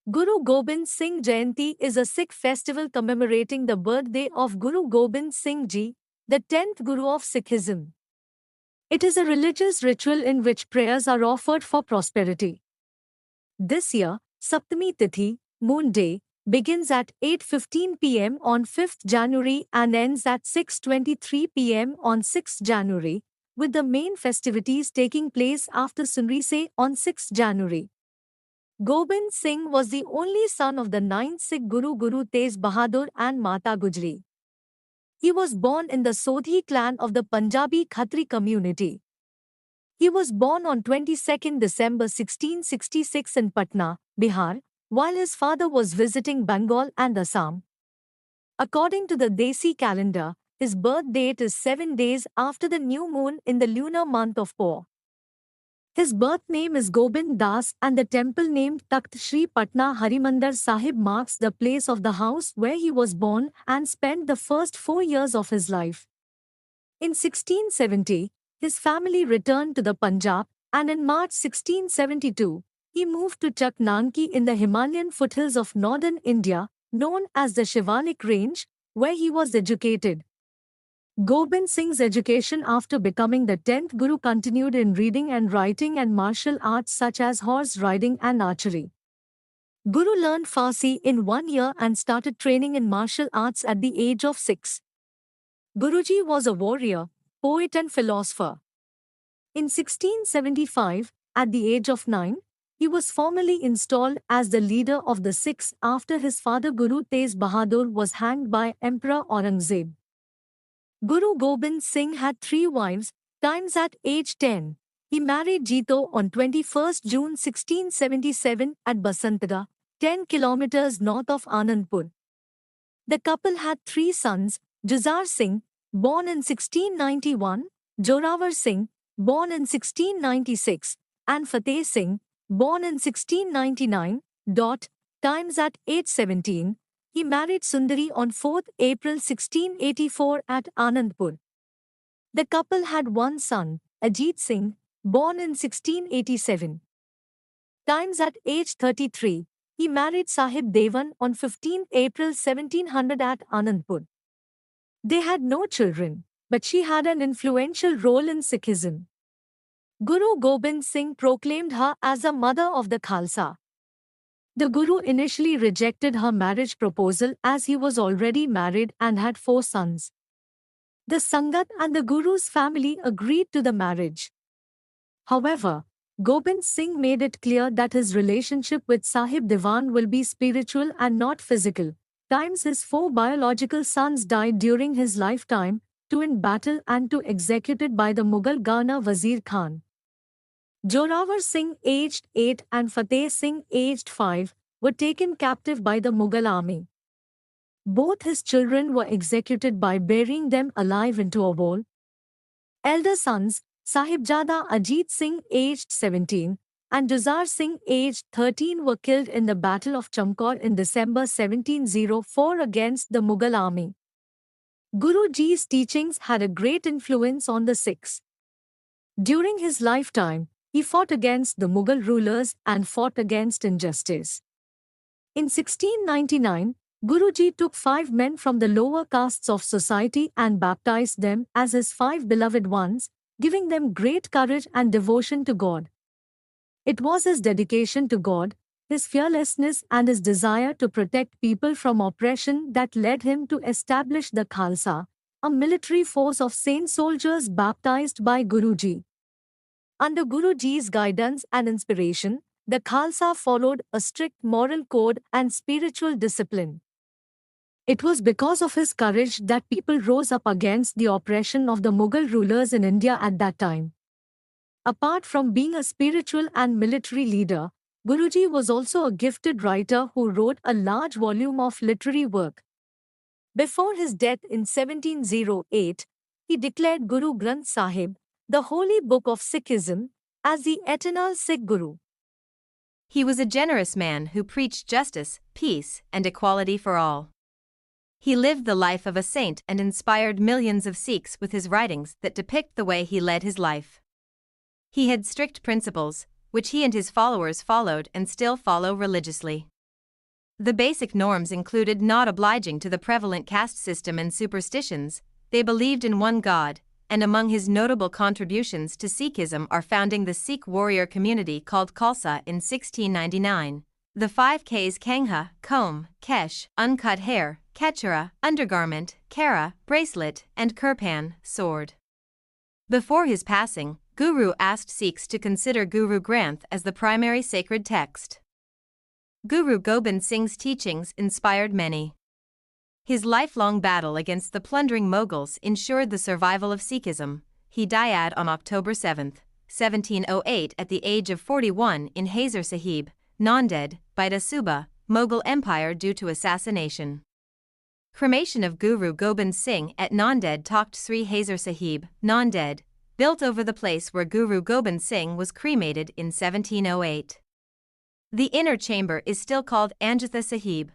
Guru Gobind Singh Jayanti is a Sikh festival commemorating the birthday of Guru Gobind Singh Ji, the 10th Guru of Sikhism. It is a religious ritual in which prayers are offered for prosperity. This year, Saptami Tithi, Moon Day, begins at 8:15 p.m. on 5th January and ends at 6:23 p.m. on 6th January, with the main festivities taking place after Sunrise on 6th January. Gobind Singh was the only son of the ninth Sikh Guru Tez Bahadur and Mata Gujri. He was born in the Sodhi clan of the Punjabi Khatri community. He was born on 22nd December 1666 in Patna, Bihar, while his father was visiting Bengal and Assam. According to the Desi calendar, his birth date is 7 days after the new moon in the lunar month of Pau. His birth name is Gobind Das and the temple named Takht Shri Patna Harimandar Sahib marks the place of the house where he was born and spent the first 4 years of his life. In 1670, his family returned to the Punjab and in March 1672, he moved to Chak Nanki in the Himalayan foothills of northern India, known as the Shivalik Range, where he was educated. Gobind Singh's education after becoming the 10th Guru continued in reading and writing and martial arts such as horse riding and archery. Guru learned Farsi in 1 year and started training in martial arts at the age of 6. Guruji was a warrior, poet and philosopher. In 1675, at the age of 9, he was formally installed as the leader of the Sikhs after his father Guru Tez Bahadur was hanged by Emperor Aurangzeb. Guru Gobind Singh had 3 wives, times at age 10. He married Jito on 21st June 1677 at Basantgarh, 10 kilometers north of Anandpur. The couple had 3 sons, Juzar Singh, born in 1691, Joravar Singh, born in 1696, and Fateh Singh, born in 1699. Times at age 17. He married Sundari on 4th April 1684 at Anandpur. The couple had 1 son, Ajit Singh, born in 1687. Times at age 33. He married Sahib Devan on 15th April 1700 at Anandpur. They had no children, but she had an influential role in Sikhism. Guru Gobind Singh proclaimed her as a mother of the Khalsa. The Guru initially rejected her marriage proposal as he was already married and had 4 sons. The Sangat and the Guru's family agreed to the marriage. However, Gobind Singh made it clear that his relationship with Sahib Diwan will be spiritual and not physical. Times his 4 biological sons died during his lifetime, 2 in battle and 2 executed by the Mughal Ghana Wazir Khan. Joravar Singh aged 8 and Fateh Singh aged 5 were taken captive by the Mughal army. Both his children were executed by burying them alive into a wall. Elder sons, Sahibzada Ajit Singh aged 17 and Juzar Singh aged 13 were killed in the Battle of Chamkaur in December 1704 against the Mughal army. Guru Ji's teachings had a great influence on the Sikhs. During his lifetime, he fought against the Mughal rulers and fought against injustice. In 1699, Guruji took 5 men from the lower castes of society and baptized them as his 5 beloved ones, giving them great courage and devotion to God. It was his dedication to God, his fearlessness and his desire to protect people from oppression that led him to establish the Khalsa, a military force of saint soldiers baptized by Guruji. Under Guruji's guidance and inspiration, the Khalsa followed a strict moral code and spiritual discipline. It was because of his courage that people rose up against the oppression of the Mughal rulers in India at that time. Apart from being a spiritual and military leader, Guruji was also a gifted writer who wrote a large volume of literary work. Before his death in 1708, he declared Guru Granth Sahib, the holy book of Sikhism, as the eternal Sikh Guru. He was a generous man who preached justice, peace, and equality for all. He lived the life of a saint and inspired millions of Sikhs with his writings that depict the way he led his life. He had strict principles, which he and his followers followed and still follow religiously. The basic norms included not obliging to the prevalent caste system and superstitions. They believed in one God, and among his notable contributions to Sikhism are founding the Sikh warrior community called Khalsa in 1699. The 5 Ks: Kangha, comb, kesh, uncut hair, kechara, undergarment, kara, bracelet, and kirpan, sword. Before his passing, Guru asked Sikhs to consider Guru Granth as the primary sacred text. Guru Gobind Singh's teachings inspired many. His lifelong battle against the plundering Mughals ensured the survival of Sikhism. He died on October 7, 1708 at the age of 41 in Hazur Sahib, Nanded, Bida Suba, Mughal Empire due to assassination. Cremation of Guru Gobind Singh at Nanded. Takht Sri Hazur Sahib, Nanded, built over the place where Guru Gobind Singh was cremated in 1708. The inner chamber is still called Anjitha Sahib.